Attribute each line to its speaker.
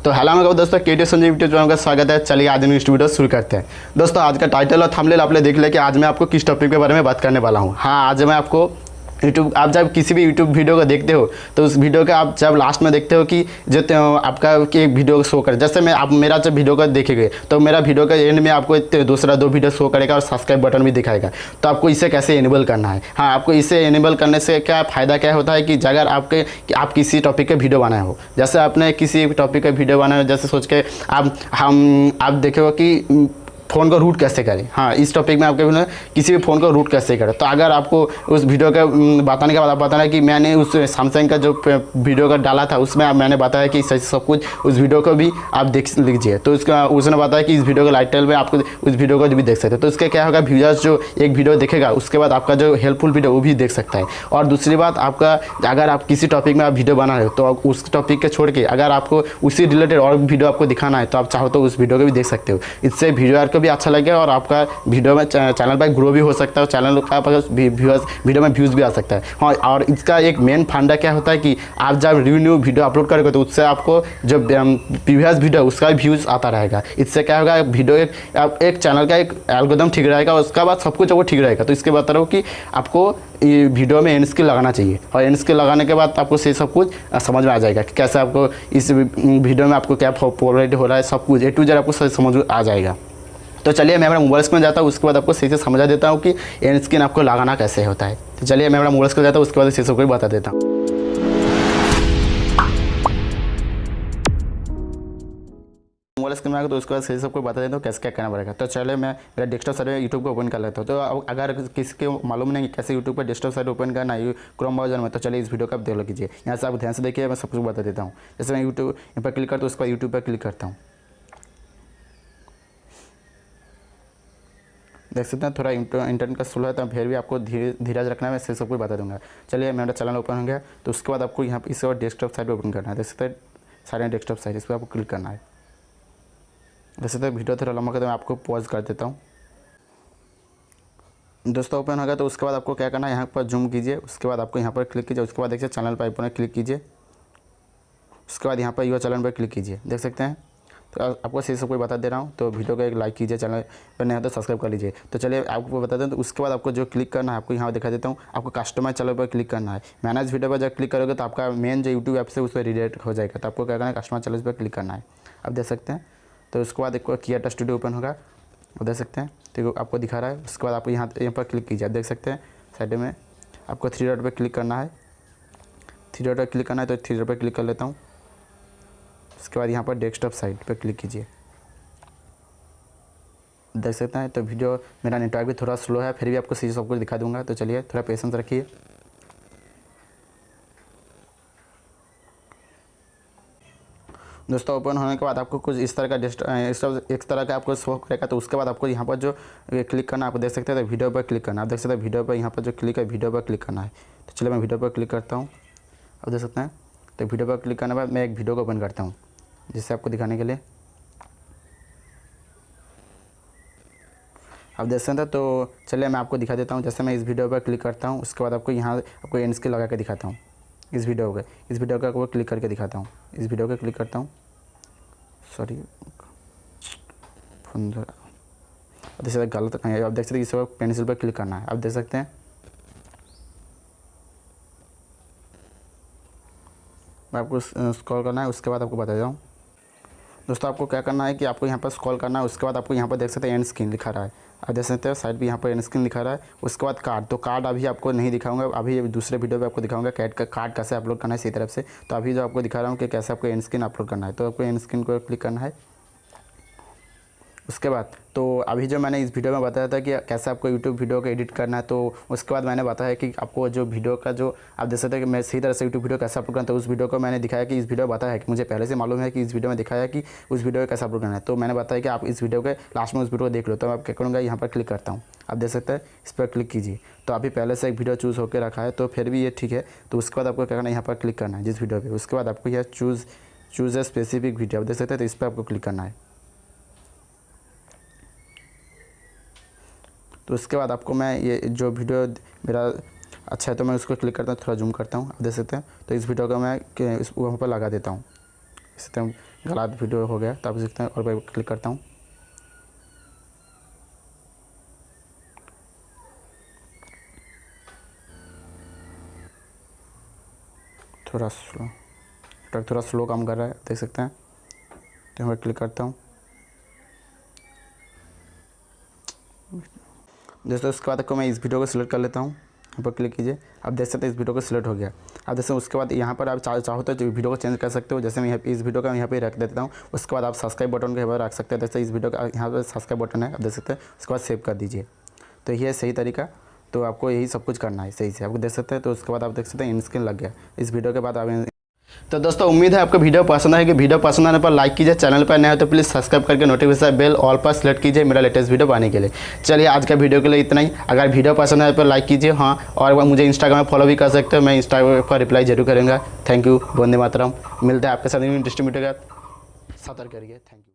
Speaker 1: तो हेलो मेरे दोस्तों के संजय यूट्यूब चैनल का स्वागत है। चलिए आज नेक्स्ट वीडियो शुरू करते हैं। दोस्तों आज का टाइटल और थंबनेल आपने देख लिया कि आज मैं आपको किस टॉपिक के बारे में बात करने वाला हूँ। हाँ, आज मैं आपको आप जब किसी भी यूट्यूब वीडियो को देखते हो तो उस वीडियो का आप जब लास्ट में देखते हो कि जो आपका कि एक वीडियो शो करे, जैसे मैं आप मेरा जब वीडियो को देखेंगे तो मेरा वीडियो का एंड में आपको दूसरा 2 वीडियो शो करेगा और सब्सक्राइब बटन भी दिखाएगा। तो आपको इसे कैसे इनेबल करना है। हाँ, आपको इसे इनेबल करने से क्या फ़ायदा क्या होता है कि अगर आप किसी टॉपिक के वीडियो बनाए हो, जैसे आपने किसी टॉपिक का वीडियो बनाया हो, जैसे सोच के आप देखो कि फ़ोन को रूट कैसे करें। हाँ, इस टॉपिक में आपके किसी भी फ़ोन को रूट कैसे करें। तो अगर आपको उस वीडियो का बताने के बाद आप बताना कि मैंने उस सैमसंग का जो वीडियो का डाला था उसमें मैंने बताया कि सब कुछ उस वीडियो को भी आप देख लीजिए। तो उसने बताया कि इस वीडियो के टाइटल में आपको उस वीडियो को भी देख सकते हैं। तो इसका क्या होगा, व्यूअर्स जो एक वीडियो देखेगा उसके बाद आपका जो हेल्पफुल वीडियो वो भी देख सकता है। और दूसरी बात, आपका अगर आप किसी टॉपिक में आप वीडियो बना रहे हो तो उस टॉपिक के छोड़ के अगर आपको उसी रिलेटेड और वीडियो आपको दिखाना है तो आप चाहो तो उस वीडियो को भी देख सकते हो। इससे व्यूअर को भी अच्छा लगेगा और आपका वीडियो में चैनल पर ग्रो भी हो सकता है और चैनल का वीडियो में व्यूज़ भी आ सकता है। हाँ, और इसका एक मेन फंडा क्या होता है कि आप जब न्यू वीडियो अपलोड करोगे तो उससे आपको जो प्रीवियस वीडियो उसका व्यूज़ आता रहेगा। इससे क्या होगा, वीडियो एक चैनल का एक एल्गोरिथम ठीक रहेगा और उसके बाद सब कुछ वो ठीक रहेगा। तो इसके बता रहा हूँ कि आपको वीडियो में एंड स्किल लगाना चाहिए और एंड स्किल लगाने के बाद आपको सब कुछ समझ में आ जाएगा कि कैसे आपको इस वीडियो में आपको क्या प्रोवाइड हो रहा है। सब कुछ A to Z आपको समझ में आ जाएगा। तो चलिए मैं मेरा मोबाइल स्क्रीन जाता हूँ, उसके बाद आपको सही से समझा देता हूँ कि एंड स्क्रीन आपको लगाना कैसे होता है। तो चलिए मैं मेरा मोबाइल स्क्रीन जाता हूँ, उसके बाद सही से बता देता हूँ। मोबाइल स्क्रीन में आएगा तो उसके बाद सही सबको बता देता हूँ कैसे क्या करना पड़ेगा। तो चलिए मैं मेरा डेस्कटॉप साइट यूट्यूब को ओपन कर लेता हूँ। तो अगर किसी को मालूम नहीं कैसे यूट्यूब पर डेस्कटॉप साइट ओपन करना है क्रोम ब्राउज़र में, तो चलिए इस वीडियो को आप देख लीजिए। यहाँ से आप ध्यान से देखिए, मैं सब कुछ बता देता हूँ। जैसे मैं यूट्यूब पर क्लिक करता हूँ, उसके बाद यूट्यूब पर क्लिक करता हूँ। देख सकते हैं थोड़ा इंटरनेट का स्लो है तो फिर भी आपको धीरज रखना है, मैं सब कुछ बता दूंगा। चलिए मेरा चैनल ओपन हो गया। तो उसके बाद आपको यहाँ पर इस डेस्कटॉप साइट ओपन करना है। देख सकते हैं सारे डेस्कटॉप साइट, इस पर आपको क्लिक करना है। देख सकते हैं वीडियो थोड़ा लंबा करते मैं आपको पॉज कर देता हूँ। दोस्तों ओपन हो गया। तो उसके बाद आपको क्या करना है, यहाँ पर जूम कीजिए, उसके बाद आपको यहाँ पर क्लिक कीजिए। उसके बाद देखिए चैनल पर आइकन क्लिक कीजिए। उसके बाद यहाँ पर यूर चैनल पर क्लिक कीजिए। देख सकते हैं तो आपको सही सब कुछ बता दे रहा हूँ। तो वीडियो को एक लाइक कीजिए, चैनल पर नहीं है तो सब्सक्राइब कर लीजिए। तो चलिए आपको बता दें। तो उसके बाद आपको जो क्लिक करना है, आपको यहाँ दिखा देता हूँ, आपको कस्टमाइज चैनल पर क्लिक करना है। मैनेज वीडियो पर जब क्लिक करोगे तो आपका मेन जो यूट्यूब ऐप से उस पर रिलेट हो जाएगा। तो आपको क्या करना है, कस्टमाइज चैनल पर क्लिक करना है। आप देख सकते हैं। तो उसके बाद एक क्रिएटर स्टूडियो ओपन होगा, वो देख सकते हैं। तो आपको दिखा रहा है। उसके बाद आपको यहाँ पर क्लिक कीजिए। आप देख सकते हैं साइड में आपको 3 डॉट पर क्लिक करना है। 3 डॉट पर क्लिक करना है तो 3 डॉट पर क्लिक कर लेता हूँ। उसके बाद यहाँ पर डेस्कटॉप साइट पर क्लिक कीजिए। देख सकते हैं। तो वीडियो मेरा नेटवर्क भी थोड़ा स्लो है, फिर भी आपको सही सब कुछ दिखा दूंगा। तो चलिए थोड़ा पेशेंस रखिए। दोस्तों ओपन होने के बाद आपको कुछ इस तरह का एक तरह का आपको शो करेगा। तो उसके बाद आपको यहाँ पर जो क्लिक करना है, आपको देख सकते हैं। तो वीडियो पर क्लिक करना है। आप देख सकते हैं वीडियो पर यहाँ पर जो क्लिक है, वीडियो पर क्लिक करना है। तो चलिए मैं वीडियो पर क्लिक करता हूँ। आप देख सकते हैं। तो वीडियो पर क्लिक करने के बाद मैं एक वीडियो को ओपन करता हूँ जिससे आपको दिखाने के लिए। आप देख सकते हैं। तो चलिए मैं आपको दिखा देता हूँ। जैसे मैं इस वीडियो पर क्लिक करता हूँ, उसके बाद आपको यहाँ आपको एंड स्किल लगा के दिखाता हूँ। इस वीडियो का आपको क्लिक करके दिखाता हूँ। इस वीडियो को क्लिक करता हूँ। सॉरी फोन देख सकते गलत कहीं। आप देख सकते हैं इस वक्त पेंसिल पर क्लिक करना है। आप देख सकते हैं। मैं आपको स्क्रॉल करना है, उसके बाद आपको बता देता हूँ। दोस्तों आपको क्या करना है कि आपको यहाँ पर स्क्रॉल करना है। उसके बाद आपको यहाँ पर देख सकते हैं एंड स्क्रीन लिखा रहा है। आप देख सकते हैं साइड भी यहाँ पर एंड स्क्रीन लिखा रहा है। उसके बाद कार्ड। तो कार्ड अभी आपको नहीं दिखाऊंगा, अभी दूसरे वीडियो पे आपको दिखाऊंगा कार्ड कैसे अपलोड करना है इसी तरफ से। तो अभी जो आपको दिखा रहा हूँ कि कैसे आपको एंड स्क्रीन अपलोड करना है। तो आपको एंड स्क्रीन को क्लिक करना है। उसके बाद तो अभी जो मैंने इस वीडियो में बताया था कि कैसे आपको यूट्यूब वीडियो को एडिट करना है, तो उसके बाद मैंने बताया कि आपको जो वीडियो का जो आप देख सकते हैं कि मैं सही तरह से यूट्यूब वीडियो कैसे अपलोड करना है। तो उस वीडियो को मैंने दिखाया कि इस वीडियो बताया है कि मुझे पहले से मालूम है कि इस वीडियो में दिखाया कि उस वीडियो को कैसे अपलोड करना है। तो मैंने बताया कि आप इस वीडियो के लास्ट में उस वीडियो को देख लो। तो मैं क्या करूँगा, यहाँ पर क्लिक करता हूँ। आप देख सकते हैं, इस पर क्लिक कीजिए। तो अभी पहले से एक वीडियो चूज़ होकर रखा है तो फिर भी ये ठीक है। तो उसके बाद आपको क्या करना है, यहाँ पर क्लिक करना है जिस वीडियो पर। उसके बाद आपको यह चूज़ ए स्पेसिफिक वीडियो आप देख सकते हैं। तो इस पर आपको क्लिक करना है। तो उसके बाद आपको मैं ये जो वीडियो मेरा अच्छा है तो मैं उसको क्लिक करता हूँ, थोड़ा जूम करता हूँ। आप देख सकते हैं। तो इस वीडियो को मैं वहाँ पर लगा देता हूँ। इस तरह गलत वीडियो हो गया, तो आप देखते हैं और मैं क्लिक करता हूँ। थोड़ा स्लो काम कर रहा है, देख सकते हैं। तो मैं क्लिक करता हूँ। दोस्तों उसके बाद आपको मैं इस वीडियो को सिलेक्ट कर लेता हूँ, यहाँ पर क्लिक कीजिए। आप देख सकते हैं इस वीडियो को सिलेक्ट हो गया। अब जैसे उसके बाद यहाँ पर आप चाहो तो वीडियो को चेंज कर सकते हो। जैसे मैं इस वीडियो का यहाँ पे रख देता हूँ। उसके बाद आप सब्सक्राइब बटन को यहाँ पर रख सकते हैं। जैसे इस वीडियो का यहाँ पर सब्सक्राइब बटन है, आप देख सकते हैं। उसके बाद सेव कर दीजिए। तो ये सही तरीका, तो आपको यही सब कुछ करना है सही से, आपको देख सकते हैं। तो उसके बाद आप देख सकते हैं इन स्क्रीन लग गया। इस वीडियो के बाद आप तो दोस्तों उम्मीद है आपको वीडियो पसंद आएगी। वीडियो पसंद आने पर लाइक कीजिए, चैनल पर नया है तो प्लीज़ सब्सक्राइब करके नोटिफिकेशन बेल ऑल पर सेलेक्ट कीजिए मेरा लेटेस्ट वीडियो पाने के लिए। चलिए आज का वीडियो के लिए इतना ही। अगर वीडियो पसंद आए तो लाइक कीजिए, हाँ, और मुझे इंस्टाग्राम में फॉलो भी कर सकते हो। मैं इंस्टाग्राम पर रिप्लाई जरूर करूँगा। Thank you, Vande Mataram. मिलते हैं आपके साथ इंटरेस्टिंग वीडियो का। सतर्क करिए। Thank you.